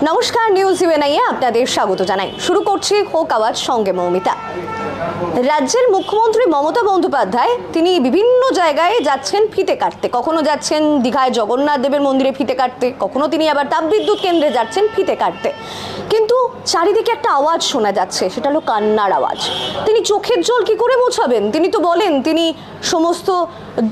নমস্কার, নিউজ ইউএনআইয়ে আপনাদের স্বাগত জানাই। শুরু করছি হোক আওয়াজ, সঙ্গে মৌমিতা। রাজ্যের মুখ্যমন্ত্রী মমতা বন্দ্যোপাধ্যায় তিনি বিভিন্ন জায়গায় যাচ্ছেন ফিতে কাটতে। কখনো যাচ্ছেন দীঘায় জগন্নাথ দেবের মন্দিরে ফিতে কাটতে, কখনো তিনি আবার তাপবিদ্যুৎ কেন্দ্রে যাচ্ছেন ফিতে কাটতে। কিন্তু চারিদিকে একটা আওয়াজ শোনা যাচ্ছে, সেটা হলো কান্নার আওয়াজ। তিনি চোখের জল কি করে মোছাবেন? তিনি তো বলেন তিনি সমস্ত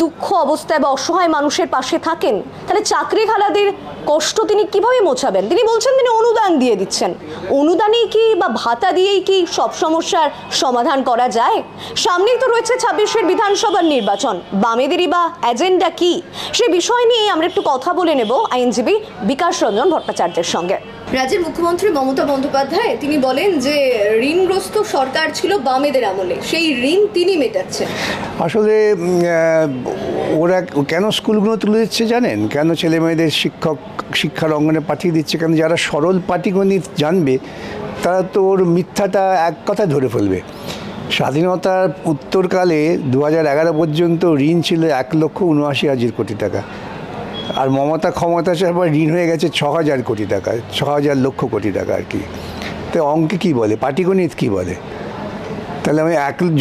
দুঃখ অবস্থায় বা অসহায় মানুষের পাশে থাকেন, তাহলে চাকরিহারাদের কষ্ট তিনি কিভাবে মোছাবেন? তিনি বলছেন তিনি অনুদান দিয়ে দিচ্ছেন। অনুদানেই কি বা ভাতা দিয়েই কি সব সমস্যার সমাধান করা যায়? সামনেই তো রয়েছে 26-এর বিধানসভার নির্বাচন, বামেদেরই বা এজেন্ডা কি? সে বিষয় নিয়ে আমরা একটু কথা বলে নেব আইনজীবী বিকাশ রঞ্জন ভট্টাচার্যের সঙ্গে। রাজ্যের মুখ্যমন্ত্রী মমতা বন্দ্যোপাধ্যায় তিনি বলেন যে ঋণগ্রস্ত সরকার ছিল বামেদের আমলে, সেই ঋণ তিনি মেটাচ্ছেন। আসলে ওরা কেন স্কুলগুলো তুলে দিচ্ছে জানেন? কেন ছেলে মেয়েদের শিক্ষার অঙ্গনে পাঠিয়ে দিচ্ছে? কেন যারা সরল পাটিগণিত জানবে তারা তো ওর মিথ্যাটা এক কথায় ধরে ফেলবে। স্বাধীনতার উত্তরকালে 2011 পর্যন্ত ঋণ ছিল 1,79,000 কোটি টাকা, আর মমতা ক্ষমতা আবার ঋণ হয়ে গেছে 6,000 কোটি টাকা, 6,000 লক্ষ কোটি টাকা আর কি। তো অঙ্কে কী বলে, পাটিগণিত কী বলে? তাহলে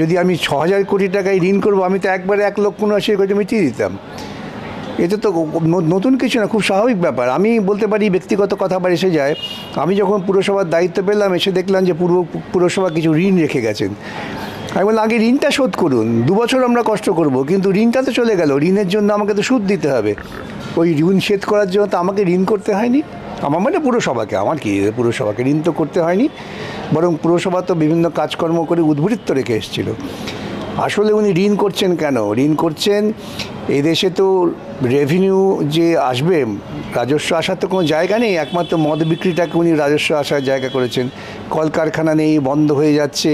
যদি আমি 6,000 কোটি টাকায় ঋণ করবো, আমি তো একবারে 1,79,000 কোটি মিটিয়ে দিতাম। এটা তো নতুন কিছু না, খুব স্বাভাবিক ব্যাপার। আমি বলতে পারি, ব্যক্তিগত কথা আবার এসে যায়, আমি যখন পুরসভার দায়িত্ব পেলাম, এসে দেখলাম যে পুরসভা কিছু ঋণ রেখে গেছেন। আমি বললাম আগে ঋণটা শোধ করুন, 2 বছর আমরা কষ্ট করব, কিন্তু ঋণটা তো চলে গেল। ঋণের জন্য আমাকে তো সুদ দিতে হবে। ওই ঋণ শোধ করার জন্য তো আমাকে ঋণ করতে হয়নি। আমার মানে পুরসভাকে, আমার কি পুরসভাকে ঋণ তো করতে হয়নি, বরং পুরসভা তো বিভিন্ন কাজকর্ম করে উদ্বৃত্ত রেখে এসেছিল। আসলে উনি ঋণ করছেন কেন? ঋণ করছেন, এদেশে তো রেভিনিউ যে আসবে, রাজস্ব আসার তো কোনো জায়গা নেই। একমাত্র মদ বিক্রিটাকে উনি রাজস্ব আসার জায়গা করেছেন। কলকারখানা নেই, বন্ধ হয়ে যাচ্ছে।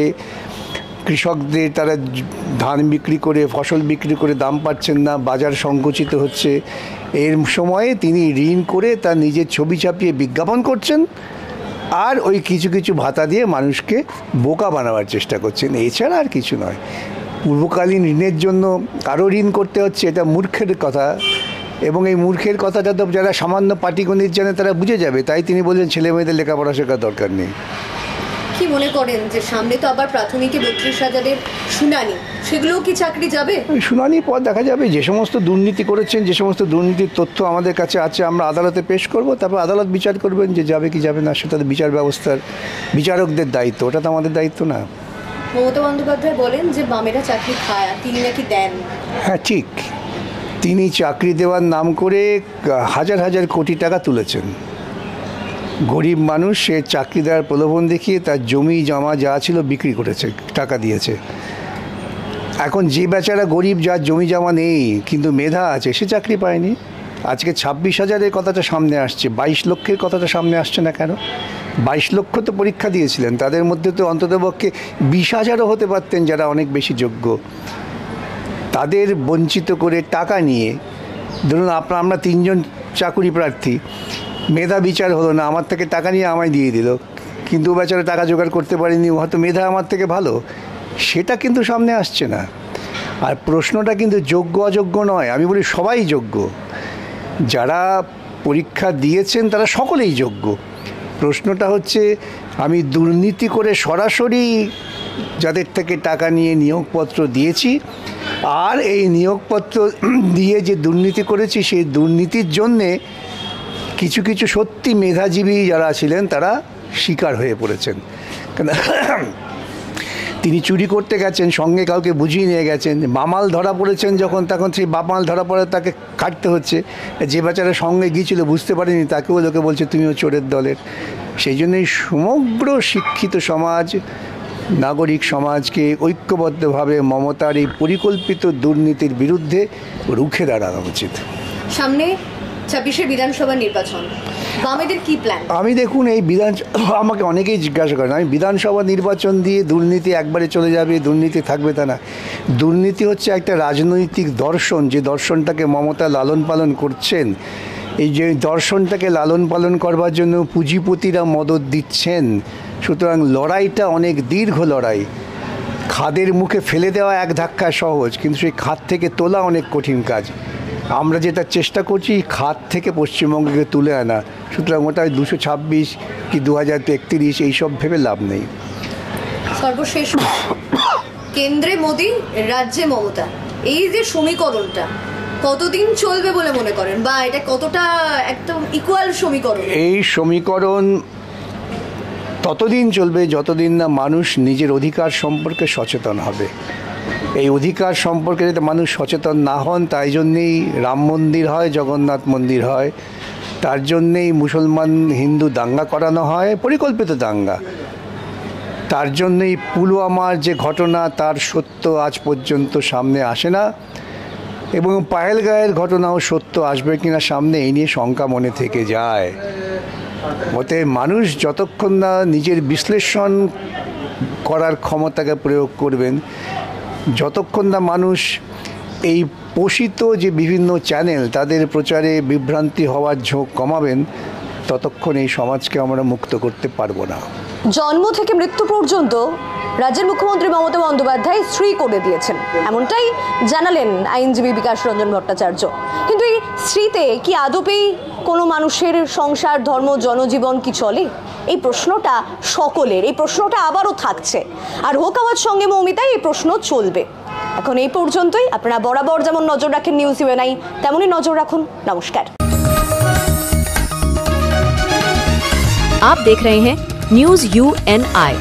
কৃষকদের তারা ধান বিক্রি করে, ফসল বিক্রি করে দাম পাচ্ছেন না, বাজার সংকুচিত হচ্ছে। এর সময়ে তিনি ঋণ করে তার নিজের ছবি ছাপিয়ে বিজ্ঞাপন করছেন, আর ওই কিছু কিছু ভাতা দিয়ে মানুষকে বোকা বানাবার চেষ্টা করছেন। এছাড়া আর কিছু নয়। পূর্বকালীন ঋণের জন্য আরও ঋণ করতে হচ্ছে, এটা মূর্খের কথা। এবং এই মূর্খের কথাটা তো যারা সামান্য পাটিগণিত জানে তারা বুঝে যাবে। তাই তিনি বলছেন ছেলে মেয়েদের লেখাপড়া শেখার দরকার নেই। কি মনে করেন যে সামনে তো আবার প্রাথমিকে 32,000-এর শুনানি, সেগুলোও কি চাকরি যাবে? শুনানির পর দেখা যাবে। যে সমস্ত দুর্নীতি করেছেন, যে সমস্ত দুর্নীতির তথ্য আমাদের কাছে আছে, আমরা আদালতে পেশ করব, তারপর আদালত বিচার করবেন যে যাবে কি যাবে না। সেটা তো বিচার ব্যবস্থার বিচারকদের দায়িত্ব, ওটা তো আমাদের দায়িত্ব না। মমতা বন্দ্যোপাধ্যায় বলেন যে বামেরা চাকরি খায়, তিনি নাকি দেন। হ্যাঁ ঠিক, তিনি চাকরি দেওয়ার নাম করে হাজার হাজার কোটি টাকা তুলেছেন। গরিব মানুষ সে চাকরি দেওয়ার প্রলোভন দেখিয়ে তার জমি জমা যা ছিল বিক্রি করেছে, টাকা দিয়েছে। এখন যে বেচারা গরিব, যার জমি জমা নেই কিন্তু মেধা আছে, সে চাকরি পায়নি। আজকে 26,000-এর কথাটা সামনে আসছে, 22 লক্ষের কথাটা সামনে আসছে না কেন? 22 লক্ষ তো পরীক্ষা দিয়েছিলেন, তাদের মধ্যে তো অন্ততপক্ষে 20,000-ও হতে পারতেন যারা অনেক বেশি যোগ্য। তাদের বঞ্চিত করে টাকা নিয়ে, ধরুন আমরা 3জন চাকুরি প্রার্থী, মেধা বিচার হলো না, আমার থেকে টাকা নিয়ে আমায় দিয়ে দিল, কিন্তু বেচারা টাকা জোগাড় করতে পারেনি, হয়তো মেধা আমার থেকে ভালো, সেটা কিন্তু সামনে আসছে না। আর প্রশ্নটা কিন্তু যোগ্য অযোগ্য নয়, আমি বলি সবাই যোগ্য। যারা পরীক্ষা দিয়েছেন তারা সকলেই যোগ্য। প্রশ্নটা হচ্ছে, আমি দুর্নীতি করে সরাসরি যাদের থেকে টাকা নিয়ে নিয়োগপত্র দিয়েছি, আর এই নিয়োগপত্র দিয়ে যে দুর্নীতি করেছি, সেই দুর্নীতির জন্যে কিছু কিছু সত্যি মেধাজীবী যারা ছিলেন তারা শিকার হয়ে পড়েছেন। তিনি চুরি করতে গেছেন, সঙ্গে কাউকে বুঝিয়ে নিয়ে গেছেন, বামাল ধরা পড়েছেন যখন, তখন সেই বামাল ধরা পড়ে তাকে কাটতে হচ্ছে। যে বেচারা সঙ্গে গিয়েছিল বুঝতে পারেনি, তাকেও লোকে বলছে তুমিও চোরের দলের। সেই জন্যই সমগ্র শিক্ষিত সমাজ, নাগরিক সমাজকে ঐক্যবদ্ধভাবে মমতার এই পরিকল্পিত দুর্নীতির বিরুদ্ধে রুখে দাঁড়ানো উচিত। সামনে 26-এর বিধানসভা নির্বাচন, বামেদের কি প্ল্যান? আমি দেখুন, এই আমাকে অনেকেই জিজ্ঞাসা করেন, আমি বিধানসভা নির্বাচন দিয়ে দুর্নীতি একবারে চলে যাবে, দুর্নীতি থাকবে, তা না। দুর্নীতি হচ্ছে একটা রাজনৈতিক দর্শন, যে দর্শনটাকে মমতা লালন পালন করছেন। এই যে দর্শনটাকে লালন পালন করবার জন্য পুঁজিপতিরা মদত দিচ্ছেন। সুতরাং লড়াইটা অনেক দীর্ঘ লড়াই। খাদের মুখে ফেলে দেওয়া এক ধাক্কা সহজ, কিন্তু সেই খাদ থেকে তোলা অনেক কঠিন কাজ। আমরা যেটা চেষ্টা করছি খাত থেকে পশ্চিমবঙ্গকে তুলে আনা, সুতরাং ওটা 226 কি 2033 এইসব ভেবে লাভ নেই। সর্বশেষ কেন্দ্রে মোদি, রাজ্যে মমতা, এই যে সমীকরণটা কতদিন চলবে বলে মনে করেন, বা এটা কতটা একদম ইকুয়াল সমীকরণ? এই সমীকরণ ততদিন চলবে যতদিন না মানুষ নিজের অধিকার সম্পর্কে সচেতন হবে। এই অধিকার সম্পর্কে যাতে মানুষ সচেতন না হন, তাই জন্যেই রাম মন্দির হয়, জগন্নাথ মন্দির হয়, তার জন্যেই মুসলমান হিন্দু দাঙ্গা করানো হয়, পরিকল্পিত দাঙ্গা। তার জন্যই পুলওয়ামার যে ঘটনা, তার সত্য আজ পর্যন্ত সামনে আসে না, এবং পাহেলগাঁয়ের ঘটনাও সত্য আসবে কিনা সামনে, এই নিয়ে শঙ্কা মনে থেকে যায়। মতে মানুষ যতক্ষণ না নিজের বিশ্লেষণ করার ক্ষমতাকে প্রয়োগ করবেন, যতক্ষণ না মানুষ এই পোষিত যে বিভিন্ন চ্যানেল তাদের প্রচারে বিভ্রান্তি হওয়ার ঝোঁক কমাবেন, ততক্ষণ এই সমাজকে আমরা মুক্ত করতে পারবো না। জন্ম থেকে মৃত্যু পর্যন্ত রাজ্যের মুখ্যমন্ত্রী মমতা বন্দ্যোপাধ্যায় স্ত্রী করে দিয়েছেন, এমনটাই জানালেন আইনজীবী বিকাশ রঞ্জন ভট্টাচার্য। কিন্তু এই স্ত্রীতে কি আদপেই কোনো মানুষের সংসার, ধর্ম, জনজীবন কি চলে? এই প্রশ্নটা সকলের, এই প্রশ্নটা আবারও থাকছে। আর হোক আওয়াজ সঙ্গে মৌমিতায় এই প্রশ্ন চলবে। এখন এই পর্যন্তই। আপনারা বরাবর যেমন নজর রাখেন নিউজ ইউএনআই, তেমনই নজর রাখুন। নমস্কার। आप देख रहे हैं न्यूज UNI।